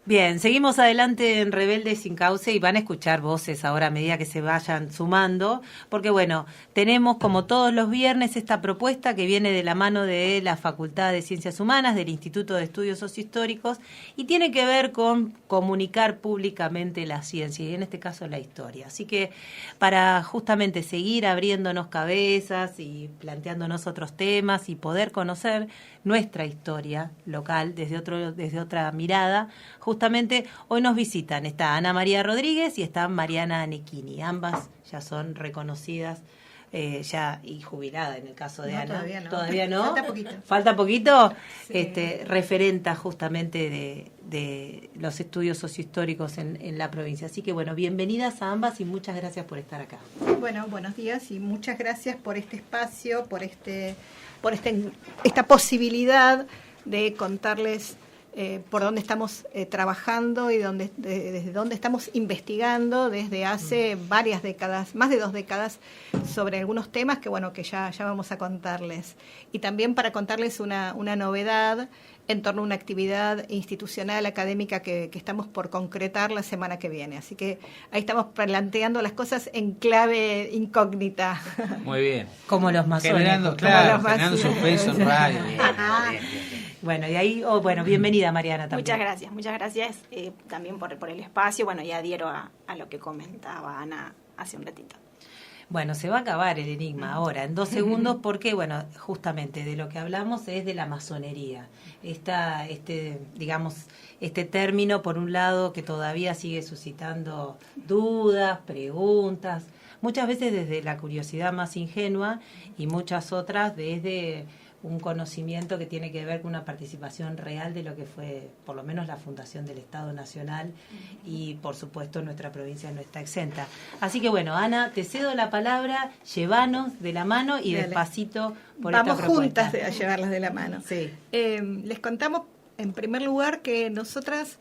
Bien, seguimos adelante en Rebeldes sin Cauce y van a escuchar voces ahora a medida que se vayan sumando, porque bueno, tenemos como todos los viernes esta propuesta que viene de la mano de la Facultad de Ciencias Humanas, del Instituto de Estudios Sociohistóricos, y tiene que ver con comunicar públicamente la ciencia, y en este caso la historia. Así que para justamente seguir abriéndonos cabezas y planteándonos otros temas y poder conocer nuestra historia local desde otra mirada, justamente hoy nos visitan, está Ana María Rodríguez y está Mariana Anechini, ambas ya son reconocidas ya y jubilada en el caso de Ana. Todavía no. Falta poquito. Sí. Referenta justamente de los estudios sociohistóricos en la provincia. Así que bueno, bienvenidas a ambas y muchas gracias por estar acá. Bueno, buenos días y muchas gracias por este espacio, por esta posibilidad de contarles por dónde estamos trabajando y desde dónde estamos investigando desde hace varias décadas, más de 2 décadas, sobre algunos temas que ya vamos a contarles. Y también para contarles una novedad en torno a una actividad institucional, académica que estamos por concretar la semana que viene. Así que ahí estamos planteando las cosas en clave incógnita. Muy bien. Como los masones. Generando suspenso en radio. Bueno, y ahí, bienvenida Mariana también. Muchas gracias también por el espacio, y adhiero a lo que comentaba Ana hace un ratito. Bueno, se va a acabar el enigma ahora, en 2 segundos, porque, justamente de lo que hablamos es de la masonería. Este término, por un lado, que todavía sigue suscitando dudas, preguntas, muchas veces desde la curiosidad más ingenua y muchas otras desde un conocimiento que tiene que ver con una participación real de lo que fue, por lo menos, la fundación del Estado Nacional, y, por supuesto, nuestra provincia no está exenta. Así que, Ana, te cedo la palabra, llévanos de la mano y despacito por esta propuesta. Vamos juntas a llevarlas de la mano. Sí. Les contamos, en primer lugar, que nosotras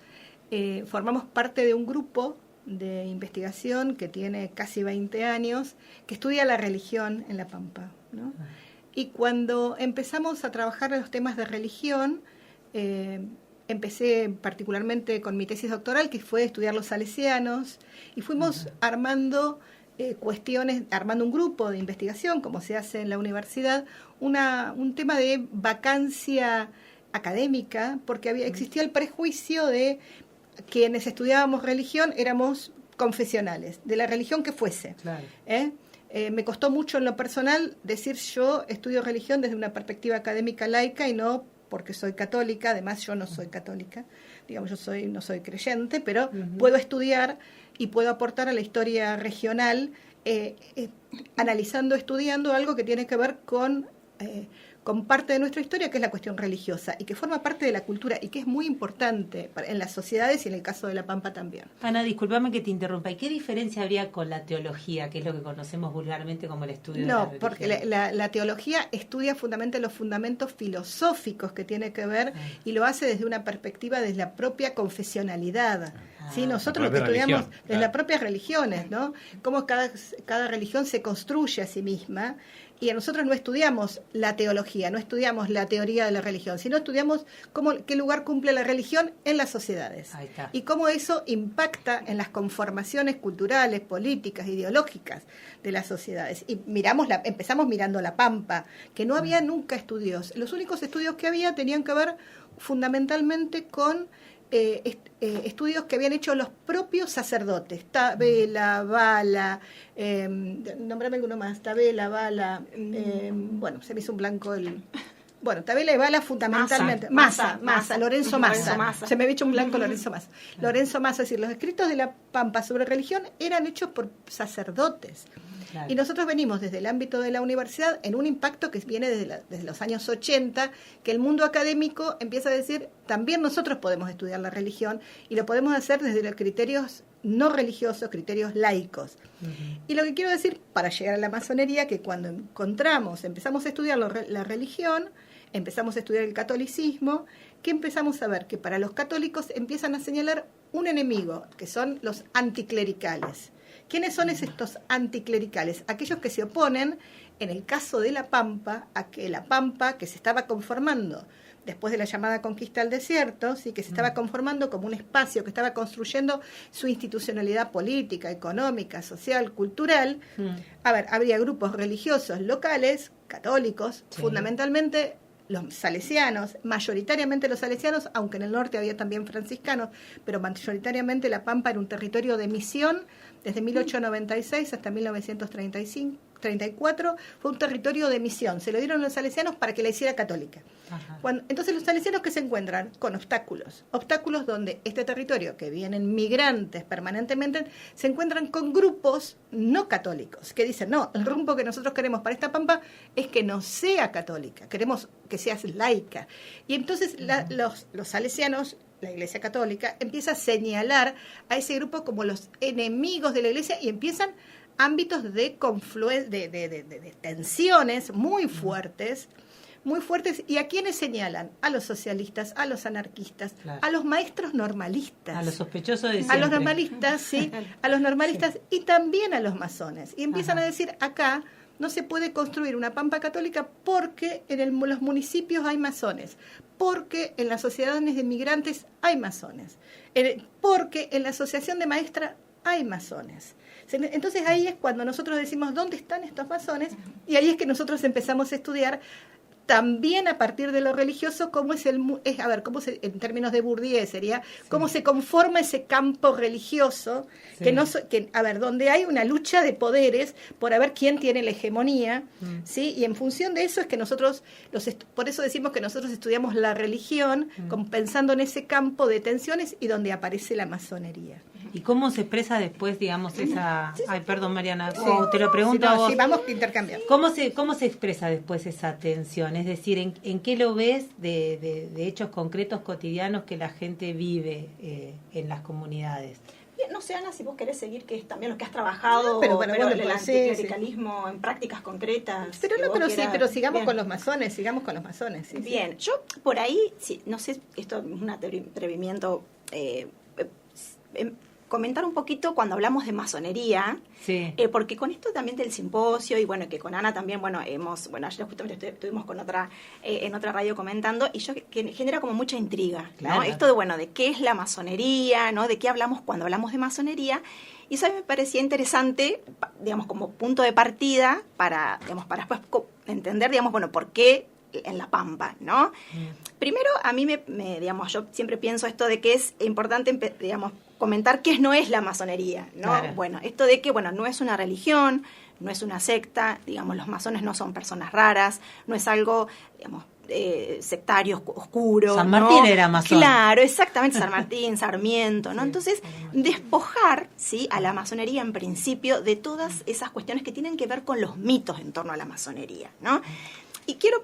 formamos parte de un grupo de investigación que tiene casi 20 años, que estudia la religión en La Pampa, ¿no? Y cuando empezamos a trabajar en los temas de religión, empecé particularmente con mi tesis doctoral, que fue estudiar los salesianos, y fuimos armando cuestiones, armando un grupo de investigación, como se hace en la universidad, un tema de vacancia académica, porque existía el prejuicio de quienes estudiábamos religión éramos confesionales, de la religión que fuese. Claro. Me costó mucho en lo personal decir yo estudio religión desde una perspectiva académica laica y no porque soy católica. Además, yo no soy católica, digamos, no soy creyente, pero puedo estudiar y puedo aportar a la historia regional estudiando algo que tiene que ver con parte de nuestra historia, que es la cuestión religiosa y que forma parte de la cultura y que es muy importante en las sociedades y en el caso de La Pampa también. Ana, discúlpame que te interrumpa. ¿Y qué diferencia habría con la teología, que es lo que conocemos vulgarmente como el estudio de la religión? No, porque la teología estudia fundamentalmente los fundamentos filosóficos que tiene que ver y lo hace desde una perspectiva desde la propia confesionalidad. ¿Sí? Nosotros lo que estudiamos desde las propias religiones, ¿no? Cómo cada religión se construye a sí misma. Y nosotros no estudiamos la teología, no estudiamos la teoría de la religión, sino estudiamos qué lugar cumple la religión en las sociedades. Y cómo eso impacta en las conformaciones culturales, políticas, ideológicas de las sociedades. Y empezamos mirando La Pampa, que no había nunca estudios. Los únicos estudios que había tenían que ver fundamentalmente con estudios que habían hecho los propios sacerdotes, Tabela, Bala, nómbrame alguno más, Tabela, Bala, se me hizo un blanco Tabela y Bala fundamentalmente, Lorenzo Massa, se me había hecho un blanco Lorenzo Massa. Lorenzo Massa, es decir, los escritos de La Pampa sobre religión eran hechos por sacerdotes. Claro. Y nosotros venimos desde el ámbito de la universidad en un impacto que viene desde los años 80, que el mundo académico empieza a decir, también nosotros podemos estudiar la religión y lo podemos hacer desde los criterios no religiosos, criterios laicos. Y lo que quiero decir, para llegar a la masonería, que cuando empezamos a estudiar la religión, empezamos a estudiar el catolicismo, que empezamos a ver que para los católicos empiezan a señalar un enemigo, que son los anticlericales. ¿Quiénes son estos anticlericales? Aquellos que se oponen, en el caso de La Pampa, a que La Pampa, que se estaba conformando después de la llamada conquista del desierto, ¿sí? Que se estaba conformando como un espacio que estaba construyendo su institucionalidad política, económica, social, cultural. A ver, habría grupos religiosos locales, católicos, fundamentalmente los salesianos, mayoritariamente los salesianos, aunque en el norte había también franciscanos, pero mayoritariamente La Pampa era un territorio de misión desde 1896 hasta 1934, fue un territorio de misión, se lo dieron a los salesianos para que la hiciera católica. Entonces los salesianos que se encuentran con obstáculos donde este territorio, que vienen migrantes permanentemente, se encuentran con grupos no católicos, que dicen, no, el rumbo que nosotros queremos para esta Pampa es que no sea católica, queremos que seas laica. Y entonces los salesianos, la Iglesia Católica, empieza a señalar a ese grupo como los enemigos de la Iglesia y empiezan ámbitos de de tensiones muy fuertes, ¿y a quiénes señalan? A los socialistas, a los anarquistas, a los maestros normalistas. A los sospechosos de siempre. A los normalistas, sí, a los normalistas y también a los masones. Y empiezan a decir, acá no se puede construir una Pampa católica porque en los municipios hay masones, porque en las sociedades de migrantes hay masones, porque en la asociación de maestras hay masones. Entonces ahí es cuando nosotros decimos, ¿dónde están estos masones? Y ahí es que nosotros empezamos a estudiar también a partir de lo religioso, cómo en términos de Bourdieu sería, cómo se conforma ese campo religioso, donde hay una lucha de poderes por a ver quién tiene la hegemonía, ¿sí? Y en función de eso es que nosotros, por eso decimos que nosotros estudiamos la religión, pensando en ese campo de tensiones y donde aparece la masonería. ¿Y cómo se expresa después, digamos, esa... Ay, perdón, Mariana, te lo pregunto a vos. Sí, vamos a intercambiar. ¿Cómo se expresa después esa tensión? Es decir, ¿en qué lo ves de hechos concretos cotidianos que la gente vive en las comunidades? Bien, no sé, Ana, si vos querés seguir, que es también lo que has trabajado, pero el anticlericalismo en prácticas concretas. Pero sigamos con los masones, Sí, bien, yo por ahí, no sé, esto es un atrevimiento... comentar un poquito cuando hablamos de masonería, porque con esto también del simposio, y bueno, que con Ana también, ayer justamente estuvimos con en otra radio comentando, y que genera como mucha intriga, ¿no? Esto de qué es la masonería, ¿no? De qué hablamos cuando hablamos de masonería, y eso a mí me parecía interesante, digamos, como punto de partida para después entender, por qué en La Pampa, ¿no? Primero, a mí yo siempre pienso esto de que es importante, comentar qué no es la masonería, ¿no? Claro. Bueno, esto de que, no es una religión, no es una secta, los masones no son personas raras, no es algo, sectario, oscuro. San Martín, ¿no? Era masón. Claro, exactamente, San Martín, Sarmiento, ¿no? Entonces, despojar, ¿sí?, a la masonería en principio de todas esas cuestiones que tienen que ver con los mitos en torno a la masonería, ¿no? Y quiero,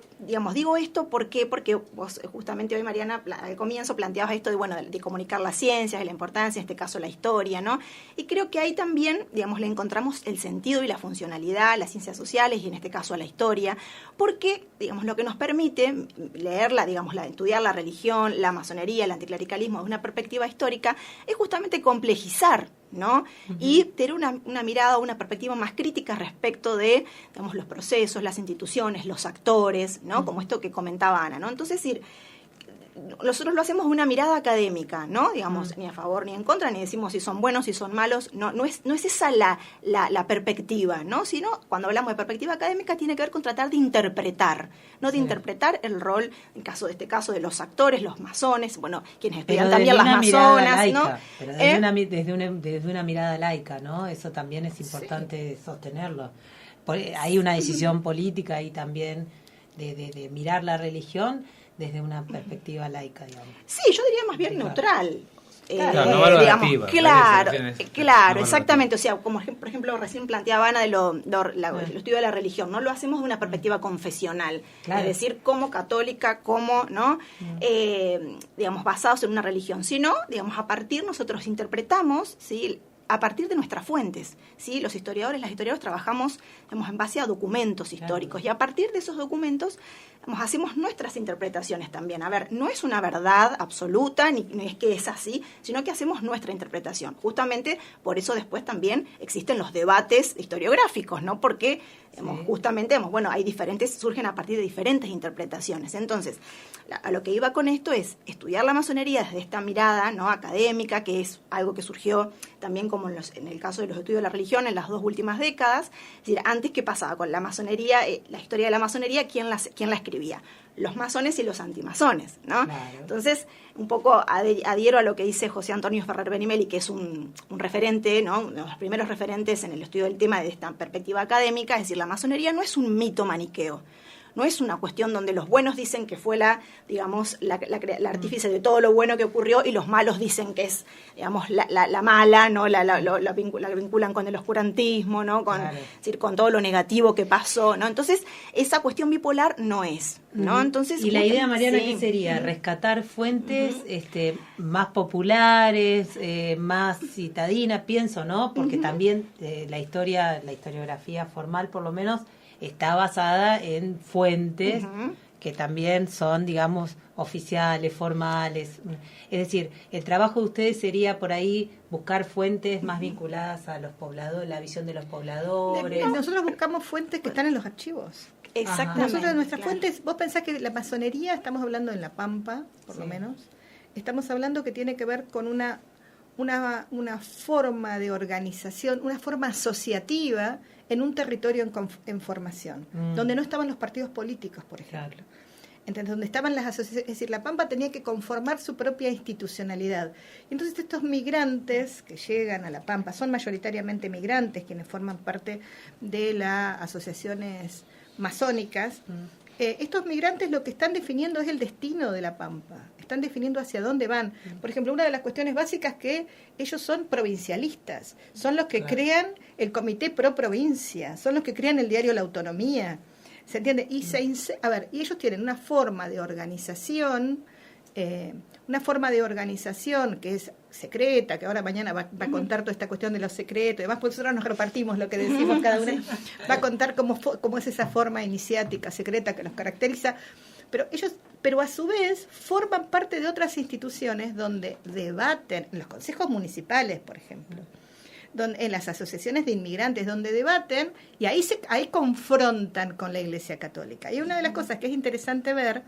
digo esto porque vos justamente hoy, Mariana, al comienzo planteabas esto de comunicar las ciencias, de la importancia, en este caso la historia, ¿no? Y creo que ahí también, le encontramos el sentido y la funcionalidad a las ciencias sociales y en este caso a la historia, porque, lo que nos permite leerla, estudiar la religión, la masonería, el anticlericalismo desde una perspectiva histórica, es justamente complejizar, ¿no? Y tener una mirada, una perspectiva más crítica respecto de, los procesos, las instituciones, los actores, ¿no? Como esto que comentaba Ana, ¿no? Entonces, nosotros lo hacemos de una mirada académica, ¿no? Ni a favor ni en contra, ni decimos si son buenos, si son malos, no es esa la perspectiva, ¿no? Sino, cuando hablamos de perspectiva académica, tiene que ver con tratar de interpretar, ¿no? De interpretar el rol, en este caso de los actores, los masones, quienes estudian también las masonas, laica, ¿no? Pero desde una mirada laica, ¿no? Eso también es importante sostenerlo. Hay una decisión política ahí también de mirar la religión desde una perspectiva laica, digamos. Sí, yo diría más bien neutral. No valorativa. Claro, exactamente. O sea, como por ejemplo recién planteaba Ana el estudio de la religión, no lo hacemos de una perspectiva confesional, es decir, como católica, como, ¿no? Basados en una religión, sino, a partir nosotros interpretamos, ¿sí?, a partir de nuestras fuentes, ¿sí? Los historiadores, las historiadoras trabajamos, digamos, en base a documentos históricos, y a partir de esos documentos, digamos, hacemos nuestras interpretaciones también. A ver, no es una verdad absoluta, ni es que es así, sino que hacemos nuestra interpretación. Justamente por eso después también existen los debates historiográficos, ¿no? Porque justamente, bueno, surgen a partir de diferentes interpretaciones. Entonces, a lo que iba con esto es estudiar la masonería desde esta mirada, ¿no?, académica, que es algo que surgió también como en el caso de los estudios de la religión en las 2 últimas décadas. Es decir, antes, ¿qué pasaba con la masonería? La historia de la masonería, ¿quién la escribía? Los masones y los antimasones, ¿no? Claro. Entonces, un poco adhiero a lo que dice José Antonio Ferrer Benimeli, que es un referente, ¿no?, uno de los primeros referentes en el estudio del tema desde esta perspectiva académica. Es decir, la masonería no es un mito maniqueo. No es una cuestión donde los buenos dicen que fue la artífice de todo lo bueno que ocurrió y los malos dicen que es, digamos, la mala, ¿no? La vinculan con el oscurantismo, ¿no? Con, claro, es decir, con todo lo negativo que pasó, ¿no? Entonces, esa cuestión bipolar no es, ¿no? Entonces, y la idea, Mariana, ¿qué sería? Rescatar fuentes más populares, más citadinas, pienso, ¿no? Porque también la historiografía formal, por lo menos, está basada en fuentes que también son, digamos, oficiales, formales. Es decir, el trabajo de ustedes sería por ahí buscar fuentes más vinculadas a los pobladores, la visión de los pobladores. Nosotros buscamos fuentes que están en los archivos. Exactamente. Nosotros, nuestras fuentes, vos pensás que la masonería, estamos hablando en La Pampa, por lo menos, estamos hablando que tiene que ver con una forma de organización, una forma asociativa en un territorio en formación, donde no estaban los partidos políticos, por ejemplo. Claro. Entonces, donde estaban las asociaciones, es decir, La Pampa tenía que conformar su propia institucionalidad. Entonces, estos migrantes que llegan a La Pampa, son mayoritariamente migrantes, quienes forman parte de las asociaciones masónicas. Estos migrantes lo que están definiendo es el destino de La Pampa, están definiendo hacia dónde van. Por ejemplo, una de las cuestiones básicas es que ellos son provincialistas, son los que crean el Comité Pro Provincia, son los que crean el diario La Autonomía, ¿se entiende? Y y ellos tienen una forma de organización, que es secreta, que ahora mañana va a contar toda esta cuestión de los secretos, además pues nosotros nos repartimos lo que decimos cada uno, va a contar cómo es esa forma iniciática, secreta que los caracteriza, pero a su vez forman parte de otras instituciones donde debaten, en los consejos municipales, por ejemplo, en las asociaciones de inmigrantes, donde debaten y ahí confrontan con la Iglesia Católica. Y una de las cosas que es interesante ver,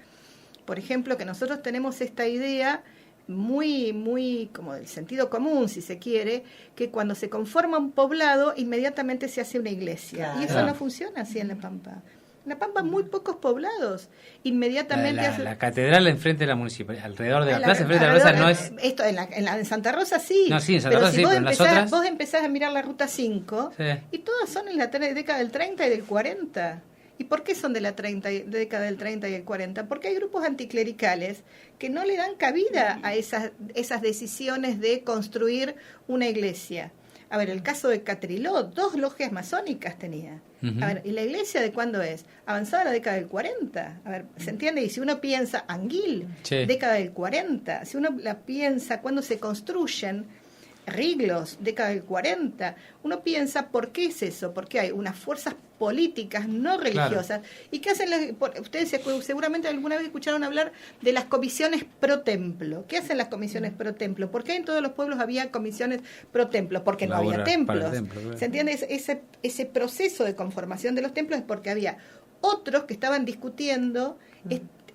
por ejemplo, que nosotros tenemos esta idea muy, muy como del sentido común, si se quiere, que cuando se conforma un poblado, inmediatamente se hace una iglesia. Claro. Y eso no funciona así en La Pampa. En La Pampa muy pocos poblados. Inmediatamente la catedral enfrente de la municipalidad, alrededor de la plaza, enfrente de la plaza no es... Esto en Santa Rosa sí. No, sí, en Santa Rosa sí, pero en las otras... Vos empezás a mirar la Ruta 5 y todas son en la década del 30 y del 40. ¿Y por qué son de la década del 30 y el 40? Porque hay grupos anticlericales que no le dan cabida a esas decisiones de construir una iglesia. A ver, el caso de Catriló, 2 logias masónicas tenía. A ver, ¿y la iglesia de cuándo es? Avanzada la década del 40. A ver, ¿se entiende? Y si uno piensa, Anguil, década del 40. Si uno la piensa, cuando se construyen Riglos, década del 40, uno piensa, ¿por qué es eso? Porque hay unas fuerzas políticas no religiosas. Claro. ¿Y qué hacen ustedes seguramente alguna vez escucharon hablar de las comisiones pro templo? ¿Qué hacen las comisiones pro templo? ¿Por qué en todos los pueblos había comisiones pro templo? Porque no había templos. Claro. ¿Se entiende? Ese proceso de conformación de los templos es porque había otros que estaban discutiendo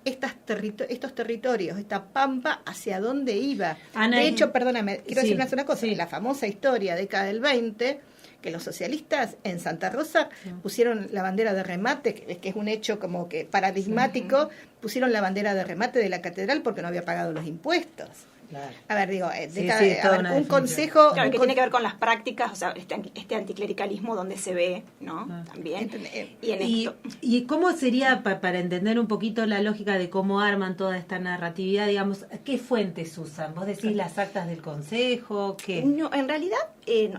estos territorios, esta Pampa, hacia dónde iba. Ana, de hecho, perdóname, quiero decir una cosa, la famosa historia década del 20, que los socialistas en Santa Rosa pusieron la bandera de remate, que es un hecho como que paradigmático, pusieron la bandera de remate de la catedral porque no había pagado los impuestos. Claro. A ver, digo, un consejo... Claro, que tiene que ver con las prácticas, o sea, este anticlericalismo donde se ve, ¿no? También. ¿Y cómo sería, para entender un poquito la lógica de cómo arman toda esta narratividad, digamos, qué fuentes usan? ¿Vos decís las actas del consejo? ¿Qué? No, en realidad, en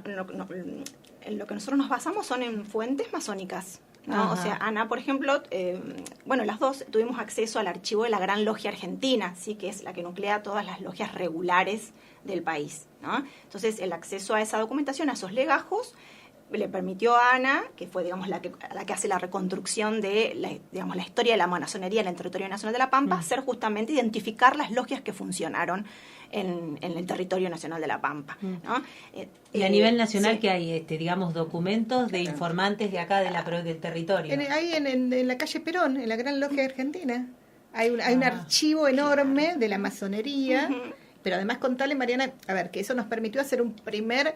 lo que nosotros nos basamos son en fuentes masónicas. ¿No? O sea, Ana, por ejemplo, las dos tuvimos acceso al archivo de la Gran Logia Argentina, ¿sí? Que es la que nuclea todas las logias regulares del país, ¿no? Entonces, el acceso a esa documentación, a esos legajos, le permitió a Ana, que fue, digamos, la que hace la reconstrucción de la historia de la masonería en el territorio nacional de La Pampa, hacer justamente identificar las logias que funcionaron en el territorio nacional de La Pampa, ¿no? Y a nivel nacional, ¿qué hay? Digamos, documentos de informantes de acá del territorio. Ahí en la calle Perón, en la Gran Logia Argentina, hay un archivo enorme de la masonería, pero además contale, Mariana, a ver, que eso nos permitió hacer un primer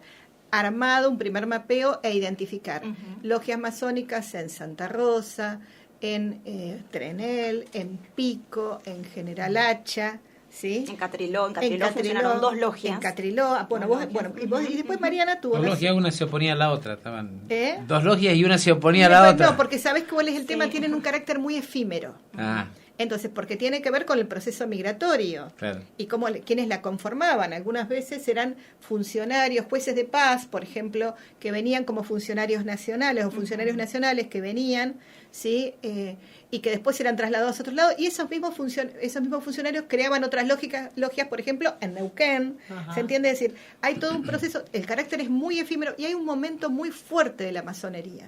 armado, un primer mapeo e identificar logias masónicas en Santa Rosa, en Trenel, en Pico, en General Hacha, ¿sí? En Catriló funcionaron 2 logias. En Catriló, y después Mariana tuvo... 2 logias, una se oponía a la otra, estaban 2 logias y una se oponía a la otra. No, porque ¿sabes cuál es el tema? Tienen un carácter muy efímero. Entonces, porque tiene que ver con el proceso migratorio. Claro. Y quienes la conformaban. Algunas veces eran funcionarios, jueces de paz, por ejemplo, que venían como funcionarios nacionales o funcionarios nacionales que venían, ¿sí? Y que después eran trasladados a otros lados. Y esos mismos funcionarios creaban otras logias, por ejemplo, en Neuquén. ¿Se entiende? Es decir, hay todo un proceso, el carácter es muy efímero y hay un momento muy fuerte de la masonería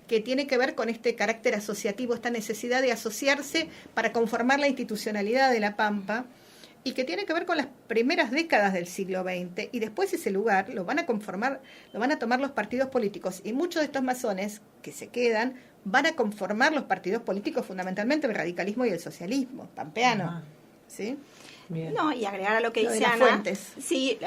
que tiene que ver con este carácter asociativo, esta necesidad de asociarse para conformar la institucionalidad de La Pampa, y que tiene que ver con las primeras décadas del siglo XX, y después ese lugar lo van a tomar los partidos políticos, y muchos de estos masones que se quedan van a conformar los partidos políticos, fundamentalmente el radicalismo y el socialismo pampeano. ¿Sí? Bien. No, y agregar a lo que dice Ana. Fuentes. Sí,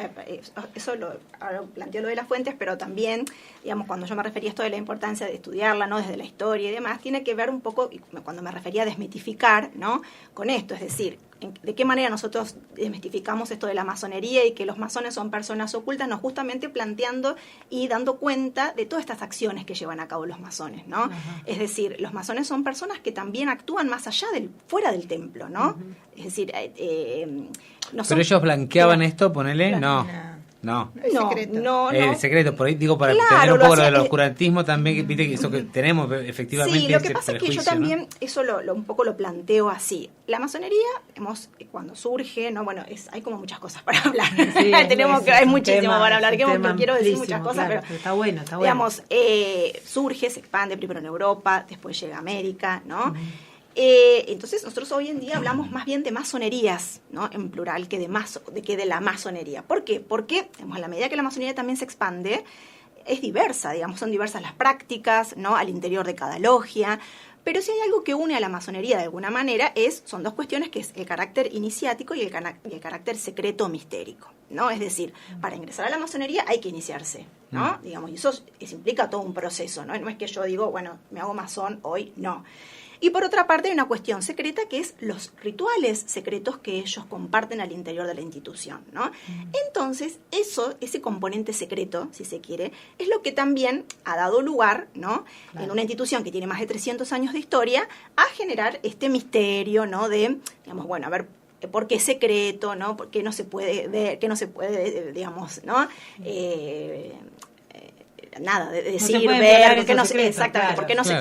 eso ahora planteó lo de las fuentes, pero también, digamos, cuando yo me refería a esto de la importancia de estudiarla, ¿no? Desde la historia y demás, tiene que ver un poco, cuando me refería a desmitificar, ¿no? Con esto, es decir, de qué manera nosotros desmitificamos esto de la masonería y que los masones son personas ocultas, no, justamente planteando y dando cuenta de todas estas acciones que llevan a cabo los masones, ¿no? Es decir, los masones son personas que también actúan más allá fuera del templo, ¿no? Es decir, pero ellos blanqueaban esto, ponele, no. El secreto, por ahí digo, para tener un poco lo del oscurantismo también, que viste que eso que tenemos efectivamente. Sí, lo que pasa es que yo también, ¿no? Eso un poco lo planteo así. La masonería, cuando surge, ¿no? Bueno, hay como muchas cosas para hablar. Sí, hay muchísimo para hablar, que quiero decir muchas cosas, claro, pero está bueno. Digamos, surge, se expande primero en Europa, después llega a América, ¿no? Entonces nosotros hoy en día hablamos más bien de masonerías, ¿no? En plural, que de la masonería. ¿Por qué? Porque, digamos, a la medida que la masonería también se expande, es diversa, digamos, son diversas las prácticas, ¿no? Al interior de cada logia. Pero si hay algo que une a la masonería de alguna manera son 2 cuestiones, que es el carácter iniciático y el carácter secreto mistérico, ¿no? Es decir, para ingresar a la masonería hay que iniciarse, ¿no? Digamos, y eso implica todo un proceso, ¿no? No es que yo digo, bueno, me hago masón hoy, no. Y por otra parte hay una cuestión secreta, que es los rituales secretos que ellos comparten al interior de la institución, ¿no? Entonces, ese componente secreto, si se quiere, es lo que también ha dado lugar, ¿no? Claro. En una institución que tiene más de 300 años de historia, a generar este misterio, ¿no? De, digamos, bueno, a ver, ¿por qué secreto, no? ¿Por qué no se puede ver, qué no se puede, digamos, ¿no? Nada, de decir, no ver, que no secreto, exactamente, claro, porque no sé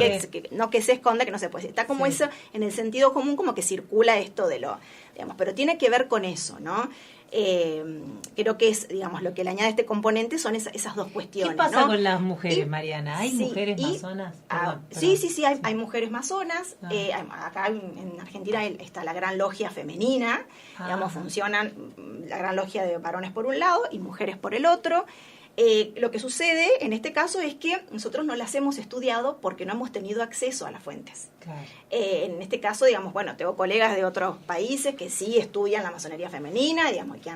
que se esconde, que no se puede. Está como eso, en el sentido común, como que circula esto de digamos, pero tiene que ver con eso, ¿no? Creo que es, digamos, lo que le añade este componente son esas 2 cuestiones. ¿Qué pasa, ¿no? Con las mujeres, y, Mariana? ¿Hay mujeres masonas? Perdón. Sí, hay mujeres masonas. Acá en Argentina está la Gran Logia Femenina, digamos, funcionan la Gran Logia de varones por un lado y mujeres por el otro. Lo que sucede en este caso es que nosotros no las hemos estudiado porque no hemos tenido acceso a las fuentes. Claro. En este caso, digamos, bueno, tengo colegas de otros países que sí estudian la masonería femenina, digamos, que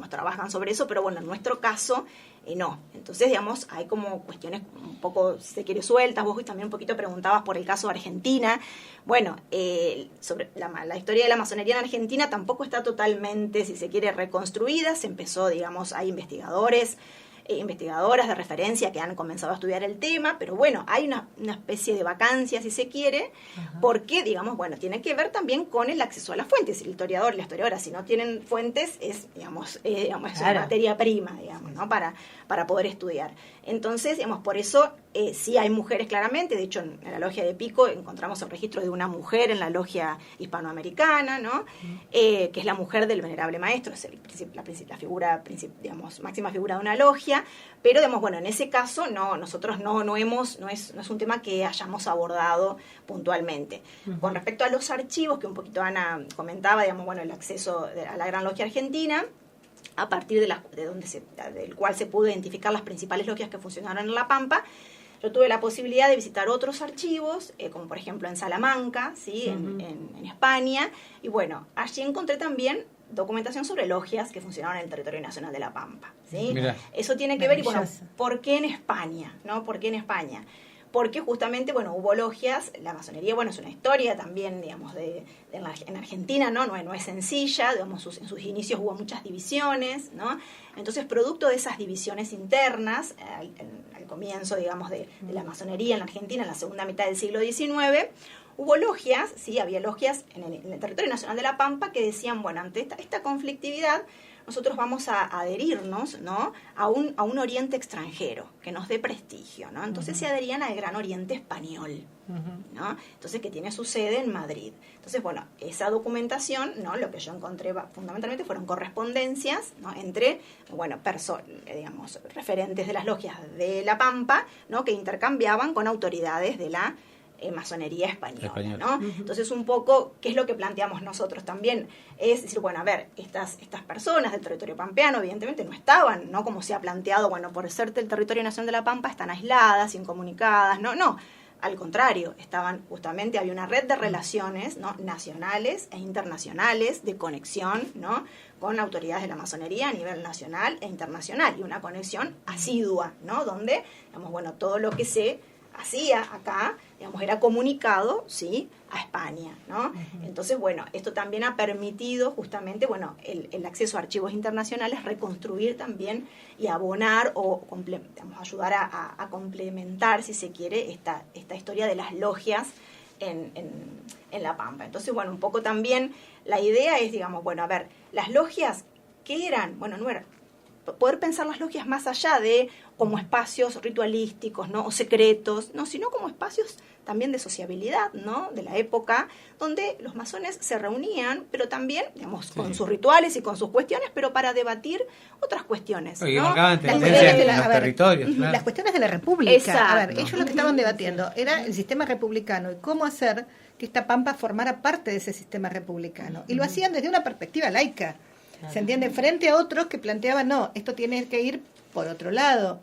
trabajan sobre eso, pero bueno, en nuestro caso no. Entonces, digamos, hay como cuestiones un poco, si se quiere, sueltas. Vos también un poquito preguntabas por el caso de Argentina. Bueno, sobre la historia de la masonería en Argentina tampoco está totalmente, si se quiere, reconstruida. Se empezó, digamos, hay investigadoras de referencia que han comenzado a estudiar el tema, pero bueno, hay una especie de vacancia, si se quiere, porque, digamos, bueno, tiene que ver también con el acceso a las fuentes. El historiador y la historiadora, si no tienen fuentes, es claro, una materia prima, digamos, ¿no? Para poder estudiar. Entonces, digamos, por eso Sí hay mujeres claramente, de hecho en la logia de Pico encontramos el registro de una mujer en la logia hispanoamericana, ¿no? Que es la mujer del venerable maestro, es la figura, digamos, máxima figura de una logia, pero digamos, bueno, en ese caso nosotros no es un tema que hayamos abordado puntualmente. Con respecto a los archivos, que un poquito Ana comentaba, digamos, bueno, el acceso a la Gran Logia Argentina, a partir del cual se pudo identificar las principales logias que funcionaron en La Pampa. Yo tuve la posibilidad de visitar otros archivos, como por ejemplo en Salamanca, ¿sí? en España, y bueno, allí encontré también documentación sobre logias que funcionaban en el territorio nacional de La Pampa, ¿sí? Eso tiene que ver, y bueno, ¿por qué en España? ¿No? ¿Por qué en España? Porque justamente, bueno, hubo logias, la masonería, bueno, es una historia también, digamos, en Argentina, ¿no? No es sencilla, digamos, en sus inicios hubo muchas divisiones, ¿no? Entonces, producto de esas divisiones internas, al comienzo, digamos, de la masonería en la Argentina, en la segunda mitad del siglo XIX, hubo logias, sí, había logias en el territorio nacional de La Pampa que decían, bueno, ante esta conflictividad, nosotros vamos a adherirnos, ¿no? a un oriente extranjero que nos dé prestigio, ¿no? Entonces se adherían al Gran Oriente Español, ¿no? Entonces, que tiene su sede en Madrid. Entonces, bueno, esa documentación, ¿no? Lo que yo encontré fundamentalmente fueron correspondencias, ¿no? Entre, bueno, digamos, referentes de las logias de La Pampa, ¿no? Que intercambiaban con autoridades de la masonería española, ¿no? Entonces, un poco, ¿qué es lo que planteamos nosotros también? Es decir, bueno, a ver, estas personas del territorio pampeano evidentemente no estaban, ¿no? Como se ha planteado, bueno, por ser del territorio nacional de La Pampa, están aisladas, incomunicadas, no, al contrario, justamente había una red de relaciones, ¿no? Nacionales e internacionales, de conexión, ¿no? Con autoridades de la masonería a nivel nacional e internacional, y una conexión asidua, ¿no? Donde, digamos, bueno, todo lo que se hacía acá, digamos, era comunicado, ¿sí?, a España, ¿no? Entonces, bueno, esto también ha permitido justamente, bueno, el acceso a archivos internacionales, reconstruir también y abonar o ayudar a complementar, si se quiere, esta historia de las logias en La Pampa. Entonces, bueno, un poco también la idea es, digamos, bueno, a ver, las logias, ¿qué eran? Bueno, no eran poder pensar las logias más allá de como espacios ritualísticos, ¿no? O secretos, no, sino como espacios también de sociabilidad, ¿no? De la época, donde los masones se reunían, pero también, digamos, con sus rituales y con sus cuestiones, pero para debatir otras cuestiones, ¿no? Marcaban tendencias en los territorios, claro. Las cuestiones de la República. Exacto. A ver, ellos lo que estaban debatiendo era el sistema republicano y cómo hacer que esta Pampa formara parte de ese sistema republicano. Y lo hacían desde una perspectiva laica. ¿Se entiende? Frente a otros que planteaban, no, esto tiene que ir por otro lado,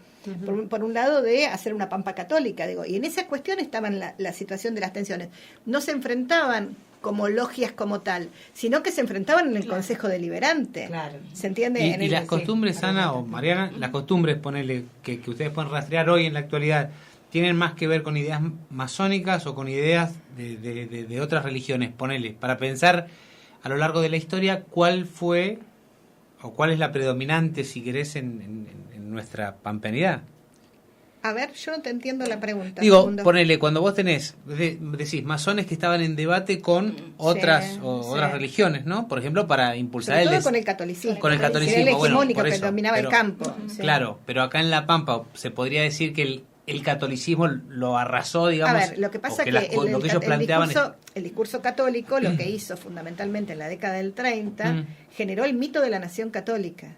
por un lado de hacer una Pampa católica, digo, y en esa cuestión estaba la situación de las tensiones. No se enfrentaban como logias como tal, sino que se enfrentaban en el Consejo Deliberante. Claro. ¿Se entiende? Y las costumbres, Ana o Mariana, las costumbres, ponele, que ustedes pueden rastrear hoy en la actualidad, ¿tienen más que ver con ideas masónicas o con ideas de otras religiones? Ponele, para pensar a lo largo de la historia, ¿cuál fue o cuál es la predominante, si querés, en nuestra pampeanidad? A ver, yo no te entiendo la pregunta. Digo, ponele, cuando vos decís masones que estaban en debate con otras religiones, ¿no? Por ejemplo, para impulsar sobre todo con el catolicismo. Con el catolicismo, era el hegemónico, por eso, que dominaba el campo. Claro, pero acá en La Pampa se podría decir que el catolicismo lo arrasó, digamos. A ver, lo que pasa es que el discurso católico, lo que hizo fundamentalmente en la década del 30, generó el mito de la nación católica.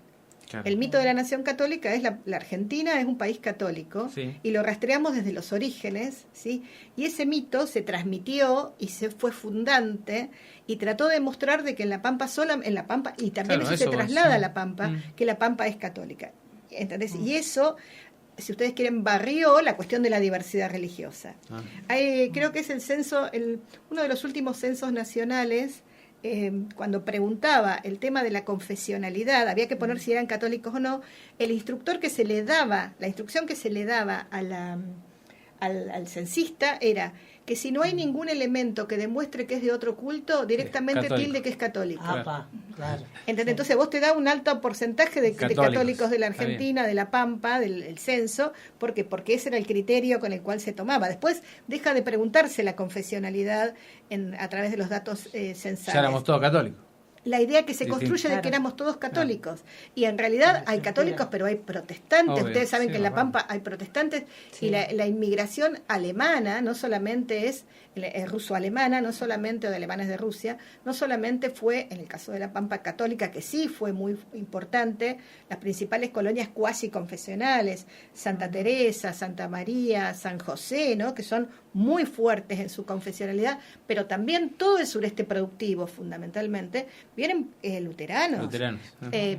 Claro. El mito de la nación católica es la Argentina es un país católico, y lo rastreamos desde los orígenes, ¿sí? Y ese mito se transmitió y se fue fundante y trató de mostrar de que en La Pampa y también eso se traslada a La Pampa, que La Pampa es católica. ¿Entendés? Y eso, si ustedes quieren, barrió la cuestión de la diversidad religiosa. Creo que es el censo, uno de los últimos censos nacionales, cuando preguntaba el tema de la confesionalidad, había que poner si eran católicos o no, la instrucción que se le daba al censista era que si no hay ningún elemento que demuestre que es de otro culto, directamente tilde que es católico. Claro. ¿Entendés? Entonces vos te da un alto porcentaje de católicos de la Argentina, de La Pampa, del censo, porque ese era el criterio con el cual se tomaba. Después deja de preguntarse la confesionalidad a través de los datos censales. Ya éramos todos católicos. la idea que se construye de que éramos todos católicos. Y en realidad hay católicos, pero hay protestantes. Obvio. Ustedes saben que en La Pampa hay protestantes. Y la inmigración alemana no solamente es ruso-alemana, no solamente, o de alemanes de Rusia, no solamente fue, en el caso de La Pampa, católica, que sí fue muy importante, las principales colonias cuasi confesionales, Santa Teresa, Santa María, San José, ¿no? Que son muy fuertes en su confesionalidad, pero también todo el sureste productivo, fundamentalmente, vienen luteranos.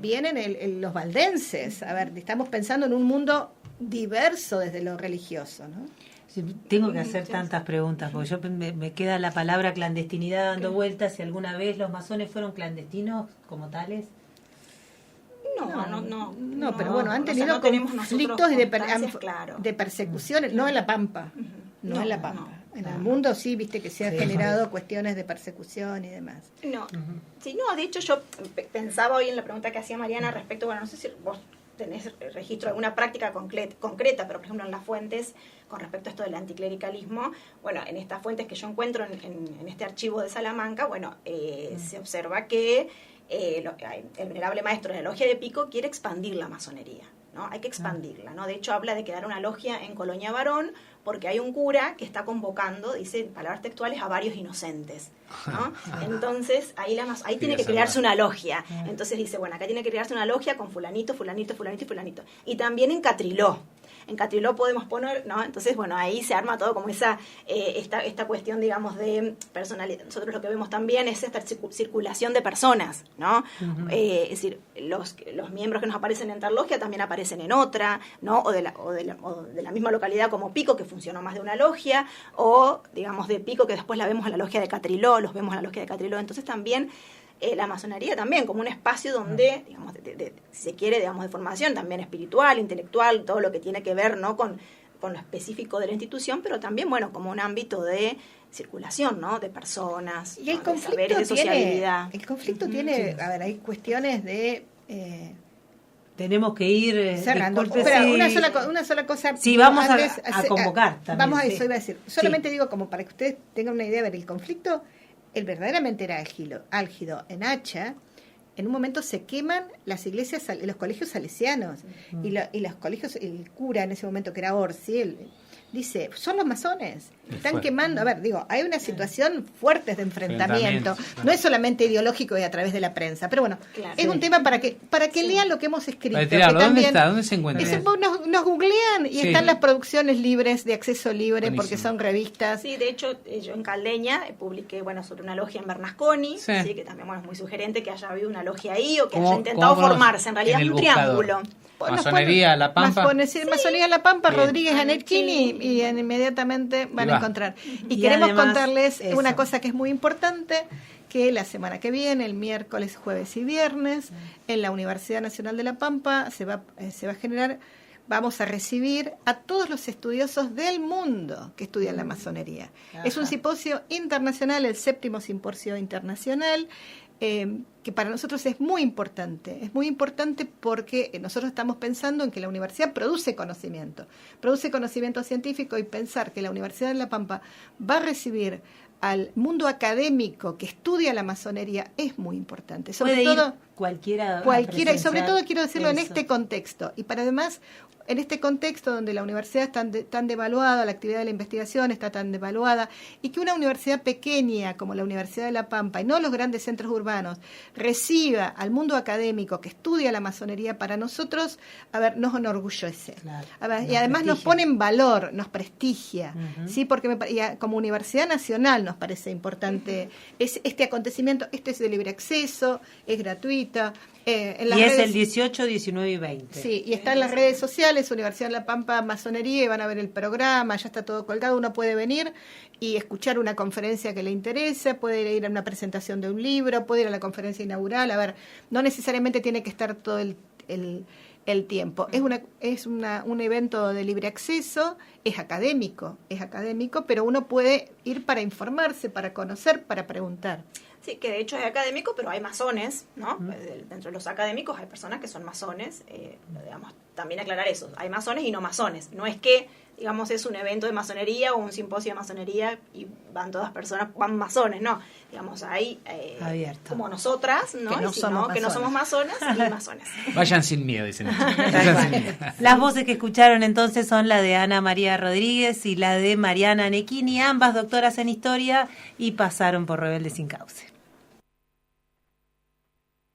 Vienen los valdenses. A ver, estamos pensando en un mundo diverso desde lo religioso, ¿no? Sí, tengo que hacer tantas preguntas, porque yo me queda la palabra clandestinidad dando vueltas. Si alguna vez los masones fueron clandestinos como tales. No, pero bueno, han tenido conflictos de persecuciones, no en La Pampa, no en La Pampa. En el mundo sí, viste que se han generado cuestiones de persecución y demás. De hecho yo pensaba hoy en la pregunta que hacía Mariana respecto, bueno, no sé si vos tenés registro de alguna práctica concreta, pero por ejemplo en las fuentes, con respecto a esto del anticlericalismo, bueno, en estas fuentes que yo encuentro en este archivo de Salamanca, bueno, se observa que el venerable maestro de la logia de Pico quiere expandir la masonería, ¿no? Hay que expandirla, ¿no? De hecho habla de crear una logia en Colonia Varón, porque hay un cura que está convocando, dice palabras textuales, a varios inocentes, ¿no? Entonces ahí tiene que crearse una logia. Entonces dice, bueno, acá tiene que crearse una logia con fulanito, fulanito, fulanito y fulanito. Y también en Catriló. En Catriló podemos poner, ¿no? Entonces, bueno, ahí se arma todo como esta cuestión, digamos, de personalidad. Nosotros lo que vemos también es esta circulación de personas, ¿no? Es decir, los miembros que nos aparecen en tal logia también aparecen en otra, ¿no? O de la misma localidad como Pico, que funcionó más de una logia, o, digamos, de Pico, que después la vemos en la logia de Catriló, los vemos en la logia de Catriló. Entonces también la masonería también como un espacio donde, digamos, si se quiere, digamos, de formación también espiritual, intelectual, todo lo que tiene que ver, ¿no? con lo específico de la institución, pero también, bueno, como un ámbito de circulación, ¿no? De personas, y el de saberes, de sociabilidad. El conflicto tiene, a ver, hay cuestiones de... tenemos que ir cerrando. Pero una sola cosa. Sí, vamos a convocar también. Vamos a eso, iba a decir. Solamente digo, como para que ustedes tengan una idea, a ver, el conflicto, el verdaderamente era álgido en Hacha. En un momento se queman las iglesias, los colegios salesianos, y los colegios, el cura en ese momento, que era Orsi, dice, son los masones, están quemando. A ver, digo, hay una situación fuerte de enfrentamiento. No es solamente ideológico y a través de la prensa, pero bueno, es un tema para que lean lo que hemos escrito. ¿Dónde está? ¿Dónde se encuentra? Nos googlean y están las producciones libres, de acceso libre. Buenísimo. Porque son revistas. Sí, de hecho, yo en Caldeña publiqué, bueno, sobre una logia en Bernasconi, sí, que también, bueno, es muy sugerente que haya habido una logia ahí o que haya intentado formarse. En realidad es un triángulo. Masonería La Pampa. Masonería La Pampa, Rodríguez Anetkini, y inmediatamente van a encontrar. Y queremos contarles una cosa que es muy importante, que la semana que viene, el miércoles, jueves y viernes, en la Universidad Nacional de La Pampa se va a generar, vamos a recibir a todos los estudiosos del mundo que estudian la masonería. Es un simposio internacional, el 7º simposio internacional, que para nosotros es muy importante porque nosotros estamos pensando en que la universidad produce conocimiento científico, y pensar que la Universidad de La Pampa va a recibir al mundo académico que estudia la masonería es muy importante. Sobre todo cualquiera, y sobre todo quiero decirlo en este contexto, y para además en este contexto donde la universidad está tan devaluada, la actividad de la investigación está tan devaluada, y que una universidad pequeña como la Universidad de La Pampa, y no los grandes centros urbanos, reciba al mundo académico que estudia la masonería, para nosotros, nos enorgullece. Y además nos pone en valor, nos prestigia, ¿sí? Porque como Universidad Nacional nos parece importante este acontecimiento. Esto es de libre acceso, es gratuito. Y es el 18, 19 y 20. Sí, y está en las redes sociales, Universidad de La Pampa Masonería, y van a ver el programa, ya está todo colgado. Uno puede venir y escuchar una conferencia que le interese, puede ir a una presentación de un libro, puede ir a la conferencia inaugural. A ver, no necesariamente tiene que estar todo el tiempo. Es un evento de libre acceso, es académico, pero uno puede ir para informarse, para conocer, para preguntar. Sí, que de hecho es académico, pero hay masones, ¿no? Dentro de los académicos hay personas que son masones, digamos, también aclarar eso, hay masones y no masones. No es que digamos, es un evento de masonería o un simposio de masonería y van todas personas, van masones, no, digamos, hay como nosotras, ¿no? Que no somos masonas y masones. Vayan sin miedo, dicen. Las voces que escucharon entonces son la de Ana María Rodríguez y la de Mariana Necchini, ambas doctoras en historia y pasaron por Rebelde Sin Cauce.